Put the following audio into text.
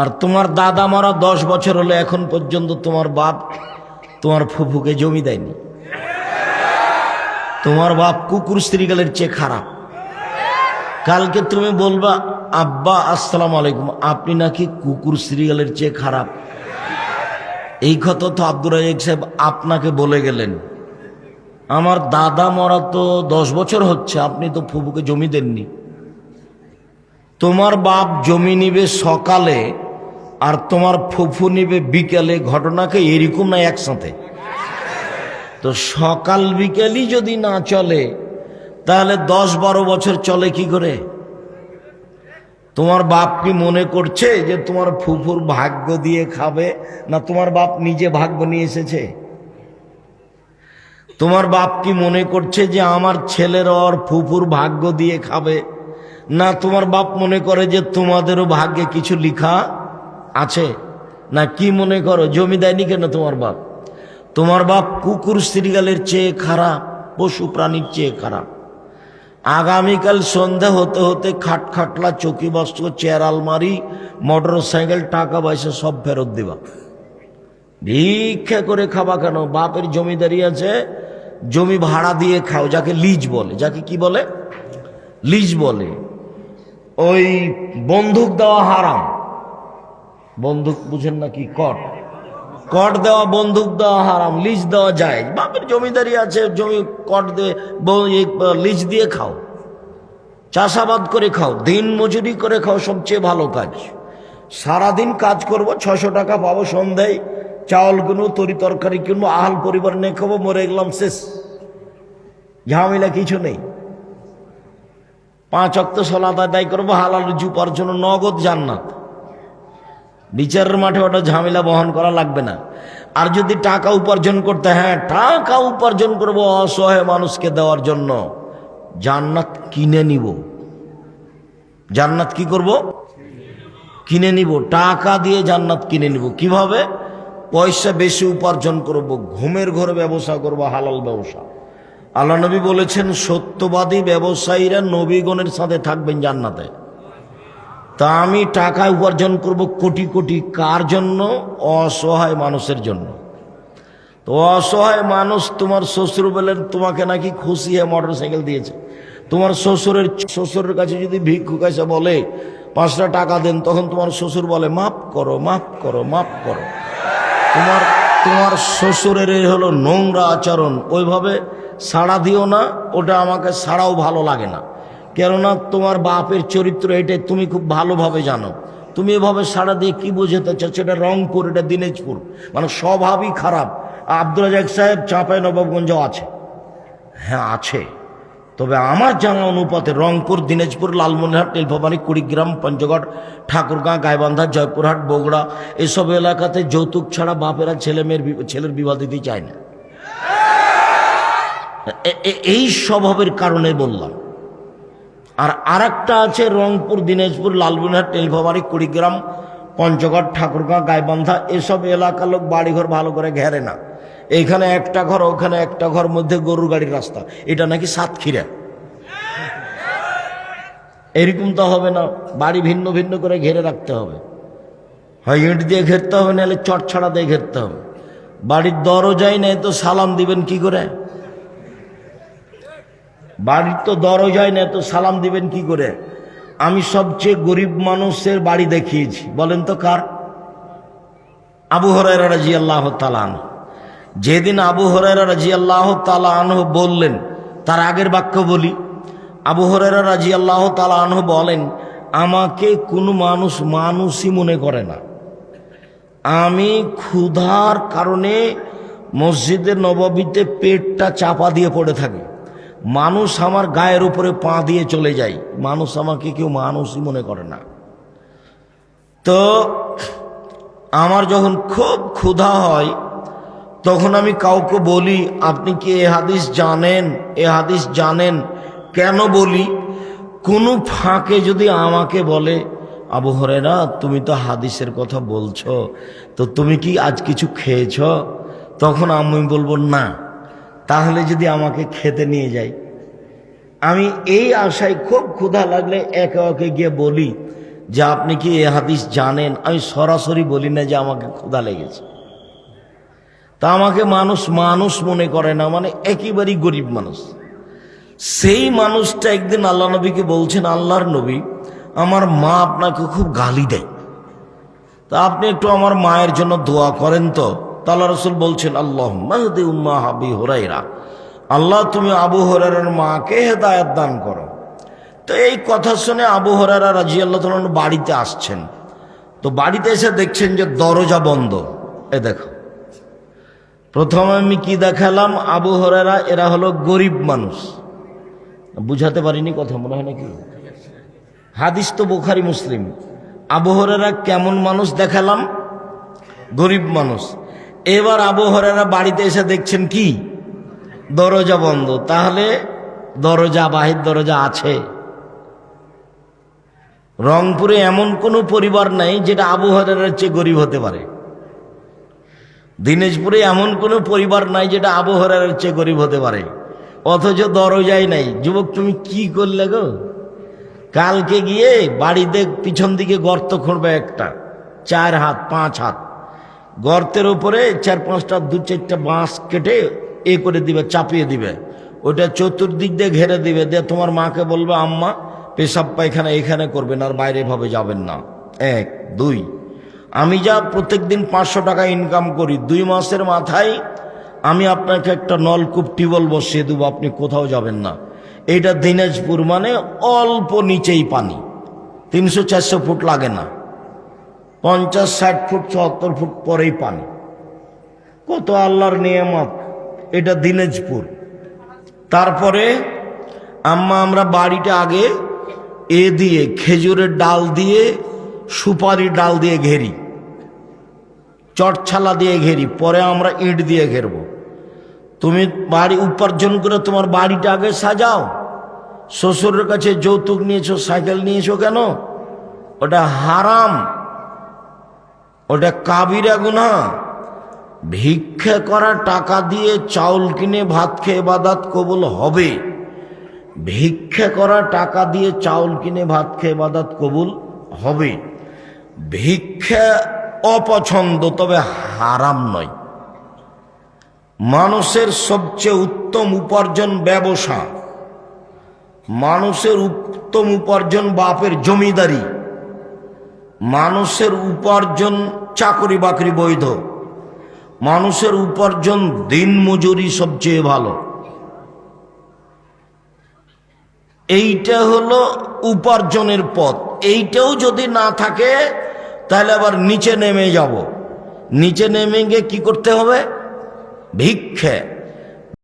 আর তোমার দাদা মারা 10 বছর হলো, এখন পর্যন্ত তোমার বাপ তোমার ফুফুকে জমি দেয়নি। তোমার বাপ কুকুর শ্রীগালের চেয়ে খারাপ। কালকে তুমি বলবা আব্বা আসসালামু আলাইকুম, আপনি নাকি কুকুর শ্রীগালের চেয়ে খারাপ। এই কথা তো আব্দুর রাজ্জাক সাহেব আপনাকে বলে গেলেন। আমার দাদা মরা তো 10 বছর হচ্ছে, আপনি তো ফুফুকে জমি দেননি। তোমার বাপ জমি নিবে সকালে আর তোমার ফুফু নিবে বিকেলে, ঘটনাকে এরকম না একসাথে? তো সকাল বিকেলই যদি না চলে তাহলে 10-12 বছর চলে কি করে? তোমার বাপ কি মনে করছে যে তোমার ফুফুর ভাগ্য দিয়ে খাবে, না তোমার বাপ নিজে ভাগ্য নিয়ে এসেছে? তোমার বাপ কি মনে করছে যে আমার ছেলের ওর ফুফুর ভাগ্য দিয়ে খাবে, না তোমার বাপ মনে করে যে তোমাদেরও ভাগ্যে কিছু লিখা আছে? না কি মনে করো? জমি দেয়নি কেন তোমার বাপ? তোমার বাপ কুকুর শ্রীগালের চেয়ে খারাপ, পশু প্রাণীর চেয়ে খারাপ। আগামীকাল সন্ধ্যা হতে হতে খাটখাটলা, চৌকি বস্ত্র, চেয়ার আলমারি, মোটর সাইকেল, টাকা পয়সা সব ফেরত দিবা। ভিক্ষা করে খাবা কেন? বাপের জমিদারি আছে, জমি ভাড়া দিয়ে খাও, যাকে লিজ বলে। যাকে কি বলে? লিজ বলে। ওই বন্দুক দেওয়া হারাম। বন্দুক বুঝেন নাকি? কট দেওয়া, বন্দুক দেওয়া হারাম, লিজ দেওয়া যায়। বাপের জমিদারি আছে, জমি কট দিয়ে লিজ দিয়ে খাও, চাষাবাদ করে খাও, দিন মজুরি করে খাও, সবচেয়ে ভালো কাজ। সারাদিন কাজ করব, 600 টাকা পাবো, সন্ধ্যায় চাউল কিনবো, তরি তরকারি কিনবো, আহাল পরিবার নিয়ে খাবো, মরে গেলাম, শেষ। ঝামেলা কিছু নেই। 5 ওয়াক্ত সালাত আদায় করবো, হালাল রুজি উপার্জন, নগদ জান্নাত। বিচারের মাঠে ওটা ঝামেলা বহন করা লাগবে না। আর যদি টাকা উপার্জন করতে, হ্যাঁ টাকা উপার্জন করবো অসহায় মানুষকে দেওয়ার জন্য, জান্নাত কিনে নিব। জান্নাত কি করব? কিনে নিব। টাকা দিয়ে জান্নাত কিনে নিব। কিভাবে? পয়সা বেশি উপার্জন করব, ঘুমের ঘরে ব্যবসা করব, হালাল ব্যবসা। আল্লাহ নবী বলেছেন, সত্যবাদী ব্যবসায়ীরা নবীগণের সাথে থাকবেন জান্নাতে। তা আমি টাকা উপার্জন করব কোটি কোটি, কার জন্য? অসহায় মানুষের জন্য। তো অসহায় মানুষ, তোমার শ্বশুর বলেন তোমাকে নাকি খুশি হয়ে মোটর সাইকেল দিয়েছে। তোমার শ্বশুরের কাছে যদি ভিক্ষুক এসে বলে 5টা টাকা দেন, তখন তোমার শ্বশুর বলে মাফ করো, মাফ করো, মাফ করো। তোমার শ্বশুরের হলো নোংরা আচরণ, ওইভাবে সাড়া দিও না। ওটা আমাকে ছাড়াও ভালো লাগে না, কেননা তোমার বাপের চরিত্র এটাই তুমি খুব ভালোভাবে জানো। তুমি এভাবে সাড়া দিয়ে কি বোঝাতে চাচ্ছ? এটা রংপুর, এটা দিনাজপুর, মানে স্বভাবই খারাপ। আব্দুর রাজ্জাক সাহেব চাঁপাইনবাবগঞ্জ আছে, হ্যাঁ আছে, তবে আমার জানা অনুপাতে রংপুর, দিনাজপুর, লালমনিরহাট, নীলফামারী, কুড়িগ্রাম, পঞ্চগড়, ঠাকুরগাঁ, গাইবান্ধা, জয়পুরহাট, বগুড়া, এসব এলাকাতে যৌতুক ছাড়া বাপেরা ছেলের বিবাহ দিতে চায় না। এই স্বভাবের কারণে বললাম। আর আরেকটা আছে রংপুর, দিনাজপুর, লালমনিরহাট, নীলফামারী, কুড়িগ্রাম, পঞ্চগড়, ঠাকুরগাঁ, গাইবান্ধা, এসব এলাকার লোক বাড়িঘর ভালো করে ঘেরে না। এইখানে একটা ঘর, ওখানে একটা ঘর, মধ্যে গরুর গাড়ির রাস্তা। এটা নাকি সাতক্ষীরা। এরকম তো হবে না, বাড়ি ভিন্ন ভিন্ন করে ঘেরে রাখতে হবে। হয় ইট দিয়ে ঘেরতে হবে, নাহলে চট ছাড়া দিয়ে ঘেরতে হবে। বাড়ির দরজাই নেই তো সালাম দিবেন কি করে? বাড়ির তো দরজাই নেই তো সালাম দিবেন কি করে? আমি সবচেয়ে গরিব মানুষের বাড়ি দেখিয়েছি, বলেন তো কার? আবু হুরায়রা রাদিয়াল্লাহু তাআলা আনহু। যেদিন আবু হুরায়রা রাদিয়াল্লাহু তাআলা আনহু বললেন, তার আগের বাক্য বলি। আবু হুরায়রা রাদিয়াল্লাহু তাআলা আনহু বলেন, আমাকে কোনো মানুষ মানুষই মনে করে না। আমি ক্ষুধার কারণে মসজিদের নববীতে পেটটা চাপা দিয়ে পড়ে থাকি। মানুষ আমার গায়ের উপরে পা দিয়ে চলে যায়, মানুষ আমাকে কেউ মানুষই মনে করে না। তো আমার যখন খুব ক্ষুধা হয়, তখন আমি কাউকে বলি, আপনি কি এ হাদিস জানেন? এ হাদিস জানেন? কেন বলি? কোনো ফাঁকে যদি আমাকে বলে, আবু হুরায়রা তুমি তো হাদিসের কথা বলছো, তো তুমি কি আজ কিছু খেয়েছ? তখন আমি বলবো না। তাহলে যদি আমাকে খেতে নিয়ে যায়, আমি এই আশায় খুব ক্ষুধা লাগলে একে একে গিয়ে বলি যে আপনি কি এ হাদিস জানেন? আমি সরাসরি বলি না যে আমাকে ক্ষুধা লেগেছে। তা আমাকে মানুষ মানুষ মনে করে না, মানে একেবারেই গরিব মানুষ। সেই মানুষটা একদিন আল্লাহ নবীকে বলছেন, আল্লাহর নবী, আমার মা আপনাকে খুব গালি দেয়, তা আপনি একটু আমার মায়ের জন্য দোয়া করেন তো। আল্লাহ রাসূল বলছেন, আল্লাহুম্মা হদি উম্মা আবি হুরায়রা, আল্লাহ তুমি আবু হুরায়রার মাকে হেদায়েত দান করো। তো এই কথা শুনে আবু হুরায়রা রাদিয়াল্লাহু তাআলা আনহু বাড়িতে আসছেন। তো বাড়িতে এসে দেখছেন যে দরজা বন্ধ। এ দেখো, প্রথমে আমি কি দেখালাম, আবু হুরায়রা এরা হলো গরিব মানুষ। বুঝাতে পারিনি কথা, মনে হয় নাকি? হাদিস তো বুখারী মুসলিম। আবু হুরায়রা কেমন মানুষ দেখালাম? গরিব মানুষ। এবার আবু হুরায়রা বাড়িতে এসে দেখছেন কি, দরজা বন্ধ। তাহলে দরজা, বাহির দরজা আছে। রংপুরে এমন কোনো পরিবার নাই যেটা আবু হুরায়রার চেয়ে গরিব হতে পারে। দিনাজপুরে এমন কোনো পরিবার নাই যেটা আবু হুরায়রার চেয়ে গরিব হতে পারে, অথচ দরজাই নাই। যুবক, তুমি কি করলে গো? কালকে গিয়ে বাড়িতে পিছন দিকে গর্ত খুঁড়বে একটা 4 হাত 5 হাত, গর্তের উপরে 4-5টা 2-4টা বাঁশ কেটে এ করে দিবে, চাপিয়ে দিবে, ওটা চতুর্দিক দিয়ে ঘেরে দিবে, দিয়ে তোমার মাকে বলবে, আম্মা পেশাব পায়খানা এখানে করবেন, আর বাইরে ভাবে যাবেন না। 1 2 আমি যা প্রত্যেকদিন 500 টাকা ইনকাম করি, 2 মাসের মাথায় আমি আপনাকে একটা নলকূপ টিউবওয়েল বসিয়ে দেবো, আপনি কোথাও যাবেন না। এইটা দিনাজপুর, মানে অল্প নিচেই পানি, 300-400 ফুট লাগে না, 50-60 ফুট 74 ফুট পরেই পানি। কত আল্লাহর নিয়ামত। এটা দিনাজপুর। তারপরে আম্মা আমরা বাড়িটা আগে এ দিয়ে, খেজুরের ডাল দিয়ে, সুপারি ডাল দিয়ে ঘেরি, চটছালা দিয়ে ঘেরি, পরে আমরা ইট দিয়ে ঘেরবো। তুমি বাড়ি উপার্জন করে তোমার বাড়িটা আগে সাজাও। শ্বশুরের কাছে যৌতুক নিয়েছো, সাইকেল নিয়েছো কেন? ওটা হারাম, ওটা কাবিরা গুনাহ। ভিক্ষা করা টাকা দিয়ে চাউল কিনে ভাত খেয়ে ইবাদত কবুল হবে। ভিক্ষা করা টাকা দিয়ে চাউল কিনে ভাত খেয়ে ইবাদত কবুল হবে। ভিক্ষা অপছন্দ, তবে হারাম নয়। মানুষের সবচেয়ে উত্তম উপার্জন ব্যবসা, মানুষের উত্তম উপার্জন বাপের জমিদারি, মানুষের উপার্জন চাকরি বাকরি বৈধ, মানুষের উপার্জন দিন মজুরি সবচেয়ে ভালো। এইটা হলো উপার্জনের পথ। এইটাও যদি না থাকে তাহলে আবার নিচে নেমে যাব। নিচে নেমে গিয়ে কি করতে হবে? ভিক্ষা।